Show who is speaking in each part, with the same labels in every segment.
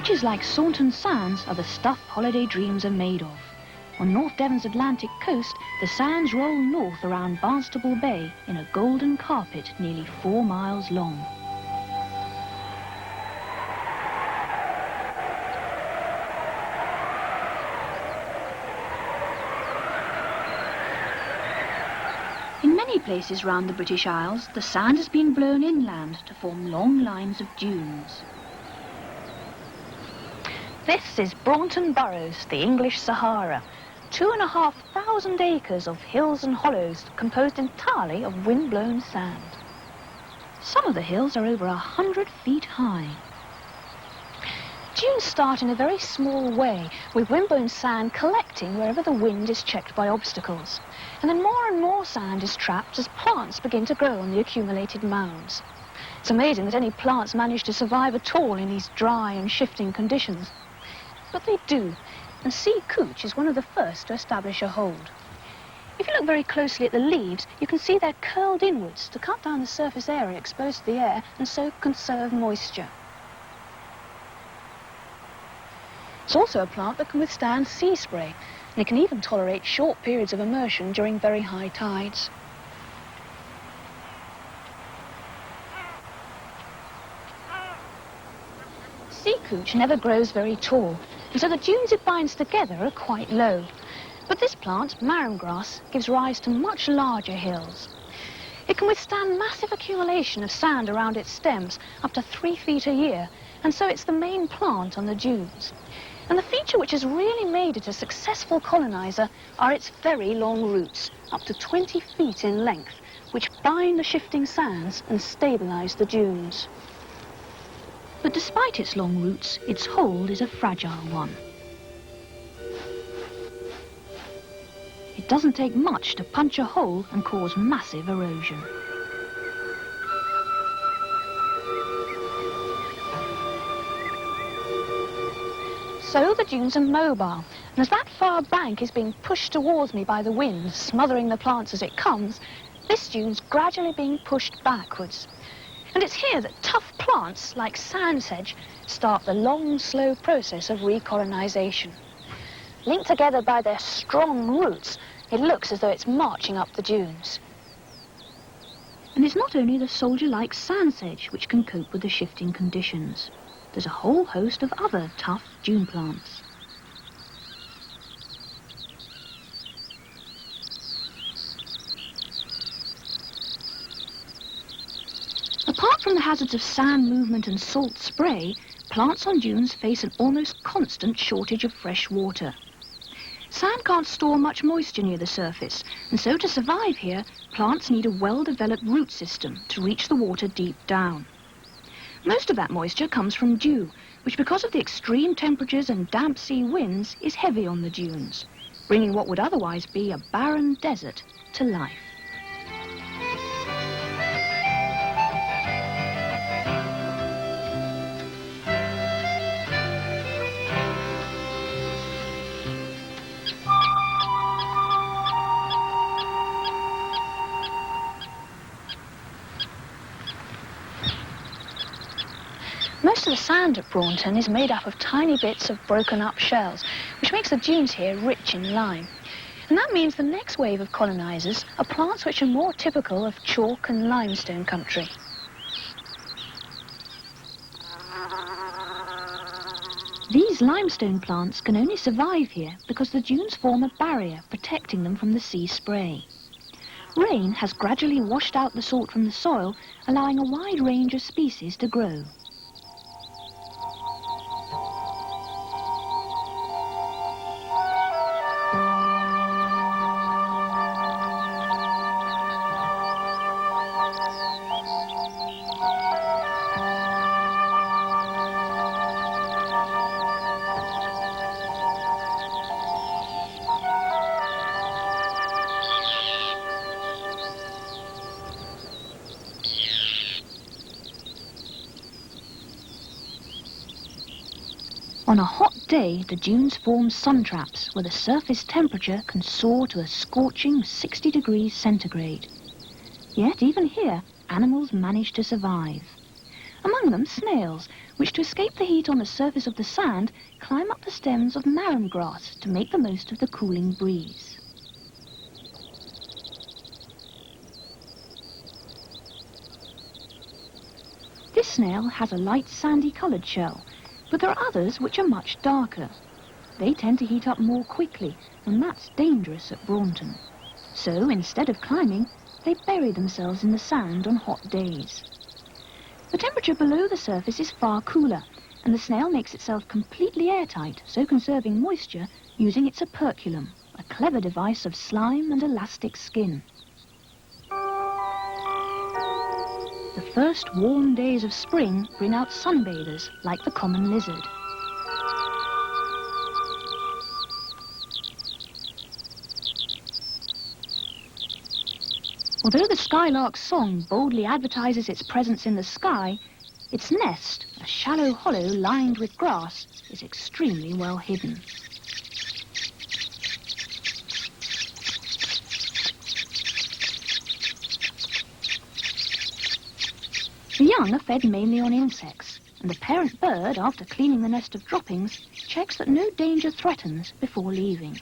Speaker 1: Beaches like Saunton Sands are the stuff holiday dreams are made of. On North Devon's Atlantic coast, the sands roll north around Barnstaple Bay in a golden carpet nearly 4 miles long. In many places round the British Isles, the sand has been blown inland to form long lines of dunes. This is Braunton Burrows, the English Sahara. 2,500 acres of hills and hollows composed entirely of wind-blown sand. Some of the hills are over 100 feet high. Dunes start in a very small way, with wind-blown sand collecting wherever the wind is checked by obstacles. And then more and more sand is trapped as plants begin to grow on the accumulated mounds. It's amazing that any plants manage to survive at all in these dry and shifting conditions. But they do, and sea couch is one of the first to establish a hold. If you look very closely at the leaves, you can see they're curled inwards to cut down the surface area exposed to the air and so conserve moisture. It's also a plant that can withstand sea spray, and it can even tolerate short periods of immersion during very high tides. Sea couch never grows very tall, and so the dunes it binds together are quite low. But this plant, marram grass, gives rise to much larger hills. It can withstand massive accumulation of sand around its stems, up to 3 feet a year, and so it's the main plant on the dunes. And the feature which has really made it a successful colonizer are its very long roots, up to 20 feet in length, which bind the shifting sands and stabilize the dunes. But despite its long roots, its hold is a fragile one. It doesn't take much to punch a hole and cause massive erosion. So the dunes are mobile, and as that far bank is being pushed towards me by the wind, smothering the plants as it comes, this dune's gradually being pushed backwards. And it's here that tough plants like sand sedge start the long, slow process of recolonisation. Linked together by their strong roots, it looks as though it's marching up the dunes. And it's not only the soldier-like sand sedge which can cope with the shifting conditions. There's a whole host of other tough dune plants. Apart from the hazards of sand movement and salt spray, plants on dunes face an almost constant shortage of fresh water. Sand can't store much moisture near the surface, and so to survive here, plants need a well-developed root system to reach the water deep down. Most of that moisture comes from dew, which because of the extreme temperatures and damp sea winds is heavy on the dunes, bringing what would otherwise be a barren desert to life. Most of the sand at Braunton is made up of tiny bits of broken up shells, which makes the dunes here rich in lime. And that means the next wave of colonisers are plants which are more typical of chalk and limestone country. These limestone plants can only survive here because the dunes form a barrier protecting them from the sea spray. Rain has gradually washed out the salt from the soil, allowing a wide range of species to grow. On a hot day, the dunes form sun traps where the surface temperature can soar to a scorching 60 degrees centigrade. Yet even here, animals manage to survive. Among them, snails, which to escape the heat on the surface of the sand, climb up the stems of marram grass to make the most of the cooling breeze. This snail has a light sandy-coloured shell, but there are others which are much darker. They tend to heat up more quickly, and that's dangerous at Braunton. So, instead of climbing, they bury themselves in the sand on hot days. The temperature below the surface is far cooler, and the snail makes itself completely airtight, so conserving moisture using its operculum, a clever device of slime and elastic skin. The first warm days of spring bring out sunbathers like the common lizard. Although the skylark's song boldly advertises its presence in the sky, its nest, a shallow hollow lined with grass, is extremely well hidden. The young are fed mainly on insects, and the parent bird, after cleaning the nest of droppings, checks that no danger threatens before leaving.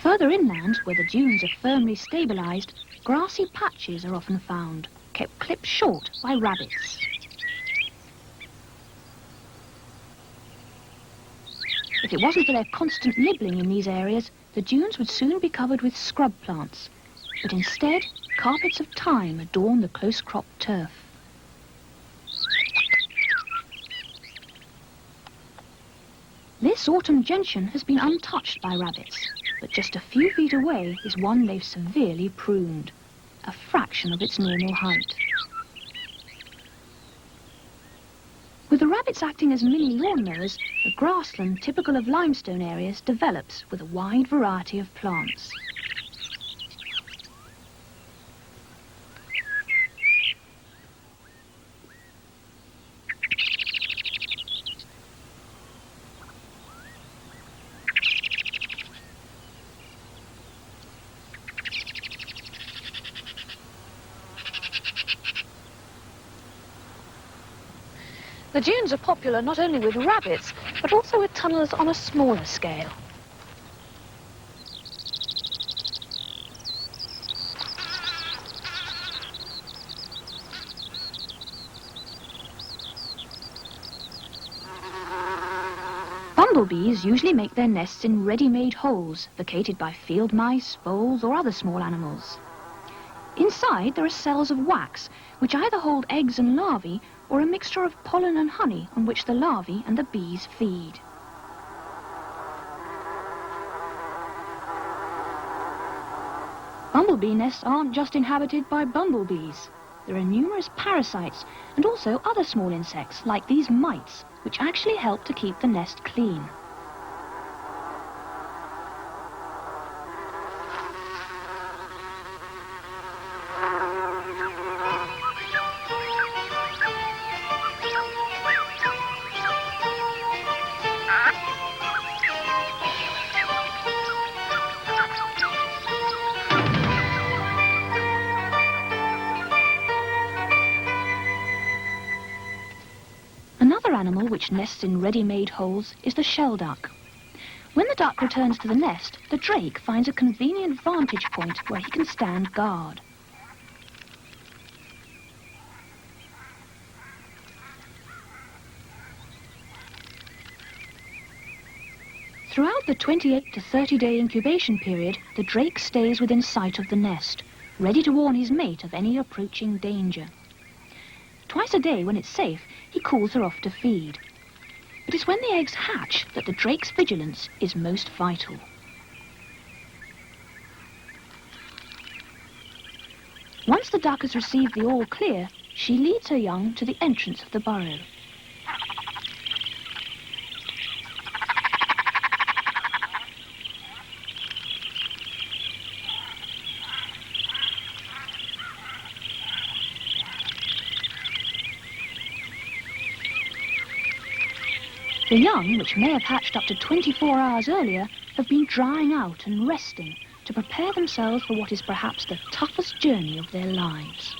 Speaker 1: Further inland, where the dunes are firmly stabilised, grassy patches are often found, kept clipped short by rabbits. If it wasn't for their constant nibbling in these areas, the dunes would soon be covered with scrub plants, but instead, carpets of thyme adorn the close-cropped turf. This autumn gentian has been untouched by rabbits, but just a few feet away is one they've severely pruned, a fraction of its normal height. With the rabbits acting as mini lawnmowers, the grassland typical of limestone areas develops with a wide variety of plants. The dunes are popular not only with rabbits, but also with tunnellers on a smaller scale. Bumblebees usually make their nests in ready-made holes vacated by field mice, voles or other small animals. Inside there are cells of wax, which either hold eggs and larvae or a mixture of pollen and honey on which the larvae and the bees feed. Bumblebee nests aren't just inhabited by bumblebees. There are numerous parasites and also other small insects like these mites, which actually help to keep the nest clean. Another animal which nests in ready-made holes is the shelduck. When the duck returns to the nest, the drake finds a convenient vantage point where he can stand guard. Throughout the 28 to 30-day incubation period, the drake stays within sight of the nest, ready to warn his mate of any approaching danger. Twice a day, when it's safe, he calls her off to feed. But it's when the eggs hatch that the drake's vigilance is most vital. Once the duck has received the all clear, she leads her young to the entrance of the burrow. The young, which may have hatched up to 24 hours earlier, have been drying out and resting to prepare themselves for what is perhaps the toughest journey of their lives.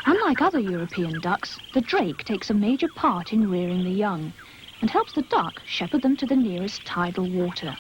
Speaker 1: Unlike other European ducks, the drake takes a major part in rearing the young and helps the duck shepherd them to the nearest tidal water.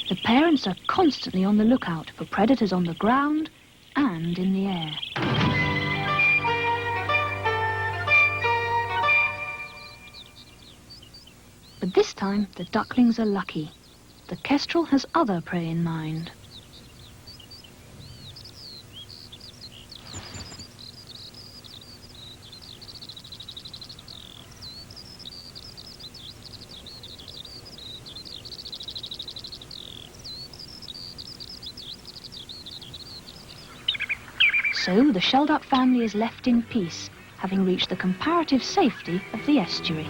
Speaker 1: The parents are constantly on the lookout for predators on the ground and in the air. But this time the ducklings are lucky. The kestrel has other prey in mind. So the shell-duck family is left in peace, having reached the comparative safety of the estuary.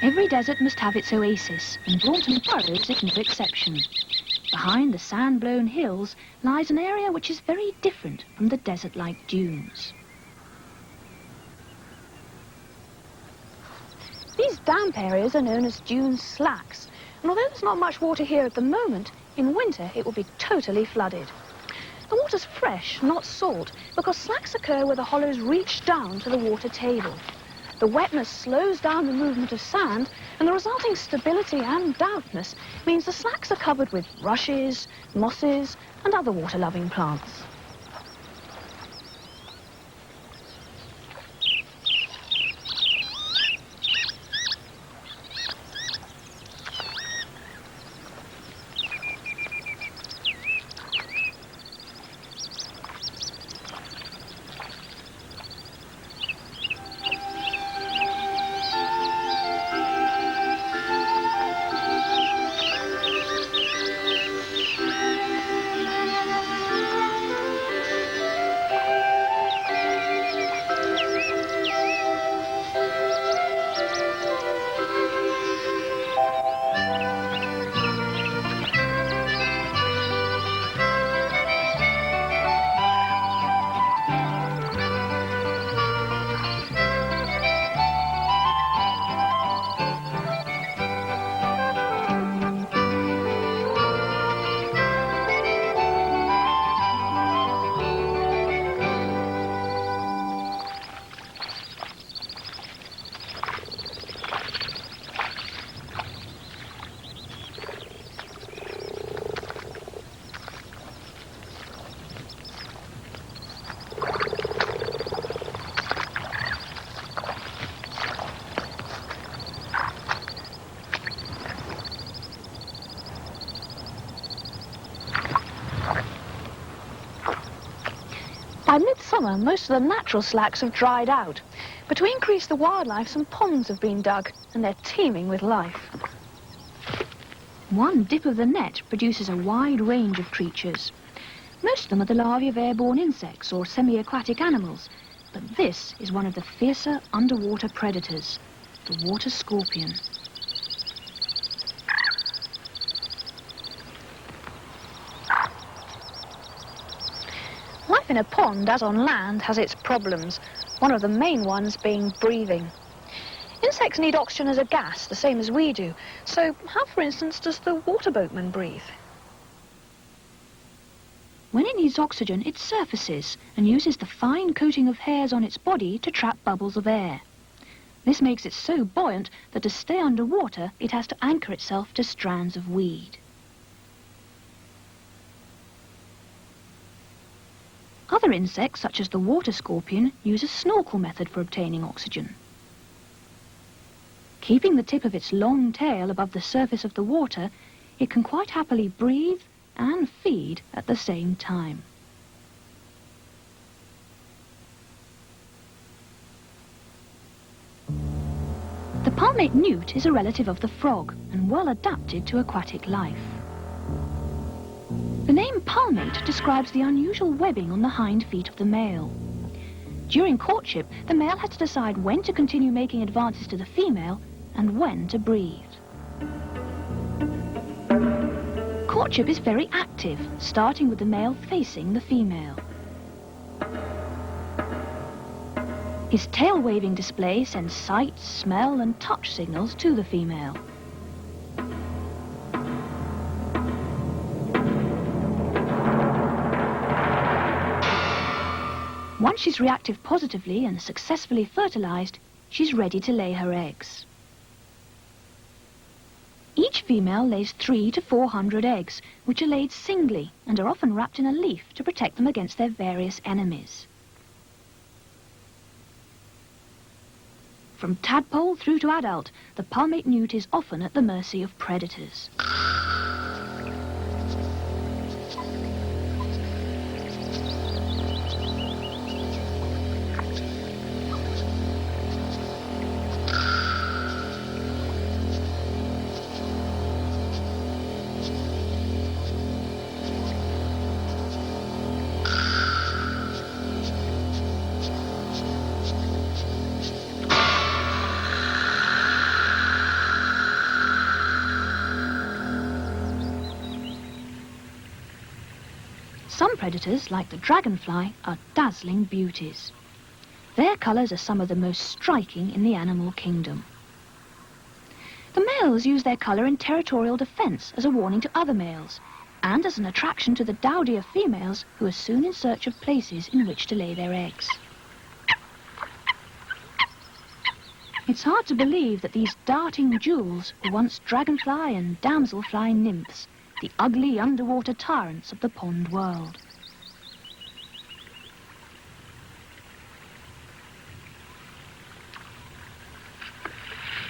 Speaker 1: Every desert must have its oasis, and Braunton Burrows is no exception. Behind the sand-blown hills lies an area which is very different from the desert-like dunes. These damp areas are known as dune slacks, and although there's not much water here at the moment, in winter it will be totally flooded. The water's fresh, not salt, because slacks occur where the hollows reach down to the water table. The wetness slows down the movement of sand, and the resulting stability and dampness means the slacks are covered with rushes, mosses, and other water-loving plants. By midsummer, most of the natural slacks have dried out, but to increase the wildlife, some ponds have been dug, and they're teeming with life. One dip of the net produces a wide range of creatures. Most of them are the larvae of airborne insects or semi-aquatic animals, but this is one of the fiercer underwater predators, the water scorpion. Life in a pond, as on land, has its problems, one of the main ones being breathing. Insects need oxygen as a gas, the same as we do. So how, for instance, does the water boatman breathe? When it needs oxygen, it surfaces and uses the fine coating of hairs on its body to trap bubbles of air. This makes it so buoyant that to stay underwater, it has to anchor itself to strands of weed. Other insects, such as the water scorpion, use a snorkel method for obtaining oxygen. Keeping the tip of its long tail above the surface of the water, it can quite happily breathe and feed at the same time. The palmate newt is a relative of the frog and well adapted to aquatic life. The name palmate describes the unusual webbing on the hind feet of the male. During courtship, the male has to decide when to continue making advances to the female and when to breathe. Courtship is very active, starting with the male facing the female. His tail-waving display sends sight, smell and touch signals to the female. Once she's reacted positively and successfully fertilized, she's ready to lay her eggs. Each female lays 300 to 400 eggs, which are laid singly and are often wrapped in a leaf to protect them against their various enemies. From tadpole through to adult, the palmate newt is often at the mercy of predators. Some predators, like the dragonfly, are dazzling beauties. Their colours are some of the most striking in the animal kingdom. The males use their colour in territorial defence as a warning to other males, and as an attraction to the dowdier females who are soon in search of places in which to lay their eggs. It's hard to believe that these darting jewels were once dragonfly and damselfly nymphs, the ugly underwater tyrants of the pond world.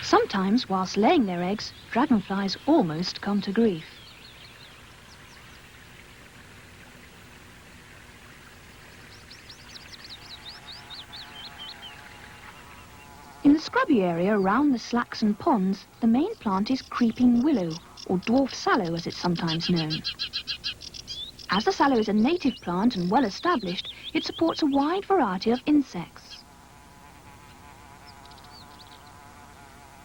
Speaker 1: Sometimes, whilst laying their eggs, dragonflies almost come to grief. In the scrubby area around the slacks and ponds, the main plant is creeping willow, or dwarf sallow as it's sometimes known. As the sallow is a native plant and well established, it supports a wide variety of insects.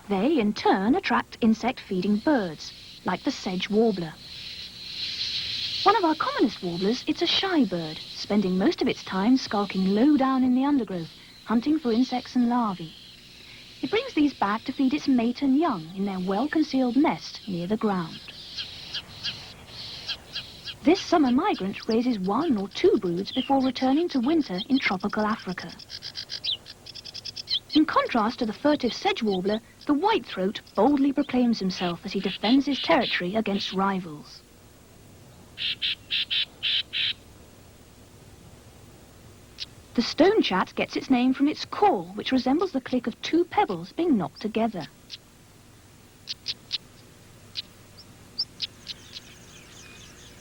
Speaker 1: They, in turn, attract insect-feeding birds, like the sedge warbler. One of our commonest warblers, it's a shy bird, spending most of its time skulking low down in the undergrowth, hunting for insects and larvae. It brings these back to feed its mate and young in their well-concealed nest near the ground. This summer migrant raises 1 or 2 broods before returning to winter in tropical Africa. In contrast to the furtive sedge warbler, the whitethroat boldly proclaims himself as he defends his territory against rivals. The stonechat gets its name from its call, which resembles the click of 2 pebbles being knocked together.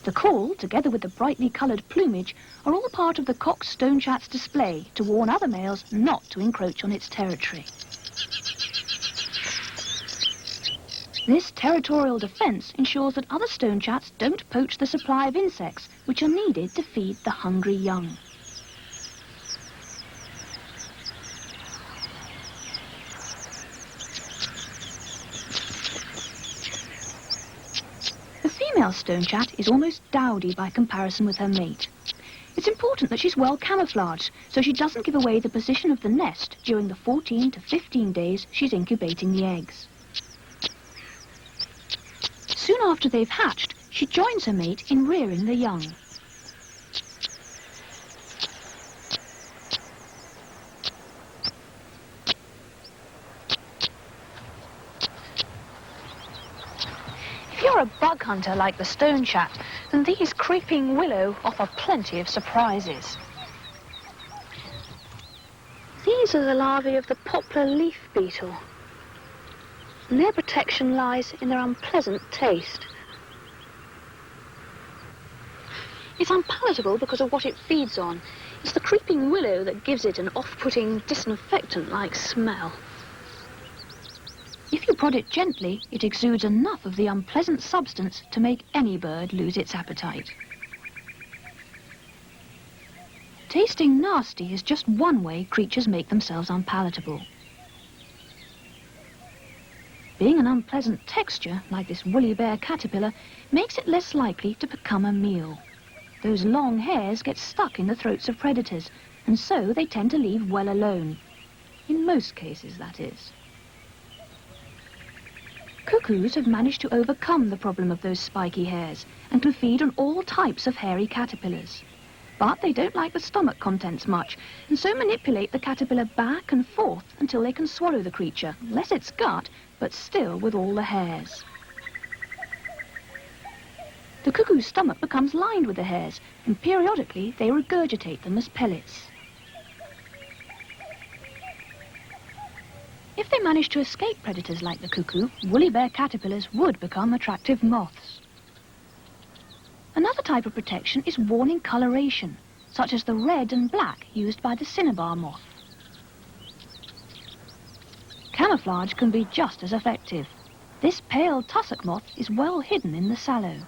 Speaker 1: The call, together with the brightly coloured plumage, are all part of the cock stonechat's display to warn other males not to encroach on its territory. This territorial defence ensures that other stonechats don't poach the supply of insects which are needed to feed the hungry young. The female stonechat is almost dowdy by comparison with her mate. It's important that she's well camouflaged so she doesn't give away the position of the nest during the 14 to 15 days she's incubating the eggs. Soon after they've hatched, she joins her mate in rearing the young. If you're a bug hunter like the stonechat, then these creeping willow offer plenty of surprises. These are the larvae of the poplar leaf beetle, and their protection lies in their unpleasant taste. It's unpalatable because of what it feeds on. It's the creeping willow that gives it an off-putting, disinfectant-like smell. If you prod it gently, it exudes enough of the unpleasant substance to make any bird lose its appetite. Tasting nasty is just one way creatures make themselves unpalatable. Being an unpleasant texture, like this woolly bear caterpillar, makes it less likely to become a meal. Those long hairs get stuck in the throats of predators, and so they tend to leave well alone. In most cases, that is. Cuckoos have managed to overcome the problem of those spiky hairs and can feed on all types of hairy caterpillars. But they don't like the stomach contents much, and so manipulate the caterpillar back and forth until they can swallow the creature, less its gut, but still with all the hairs. The cuckoo's stomach becomes lined with the hairs, and periodically they regurgitate them as pellets. If they manage to escape predators like the cuckoo, woolly bear caterpillars would become attractive moths. Another type of protection is worn in coloration, such as the red and black used by the cinnabar moth. Camouflage can be just as effective. This pale tussock moth is well hidden in the sallow.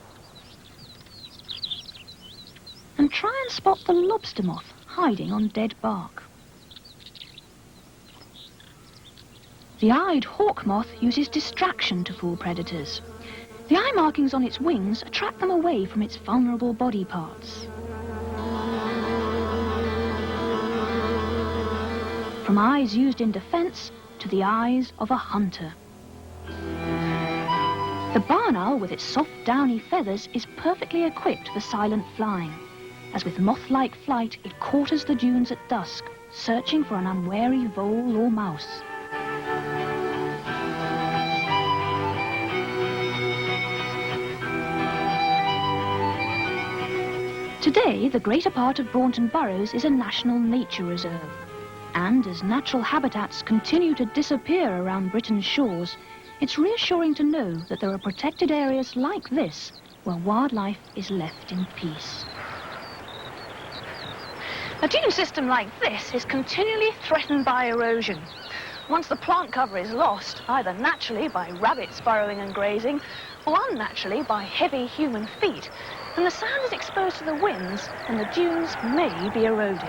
Speaker 1: And try and spot the lobster moth hiding on dead bark. The eyed hawk moth uses distraction to fool predators. The eye markings on its wings attract them away from its vulnerable body parts. From eyes used in defense to the eyes of a hunter. The barn owl, with its soft downy feathers, is perfectly equipped for silent flying. As with moth-like flight, it quarters the dunes at dusk, searching for an unwary vole or mouse. Today, the greater part of Braunton Burrows is a national nature reserve. And as natural habitats continue to disappear around Britain's shores, it's reassuring to know that there are protected areas like this where wildlife is left in peace. A dune system like this is continually threatened by erosion. Once the plant cover is lost, either naturally by rabbits burrowing and grazing, or unnaturally by heavy human feet, and the sand is exposed to the winds, and the dunes may be eroded.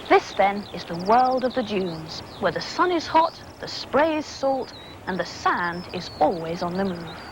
Speaker 1: This, then, is the world of the dunes, where the sun is hot, the spray is salt, and the sand is always on the move.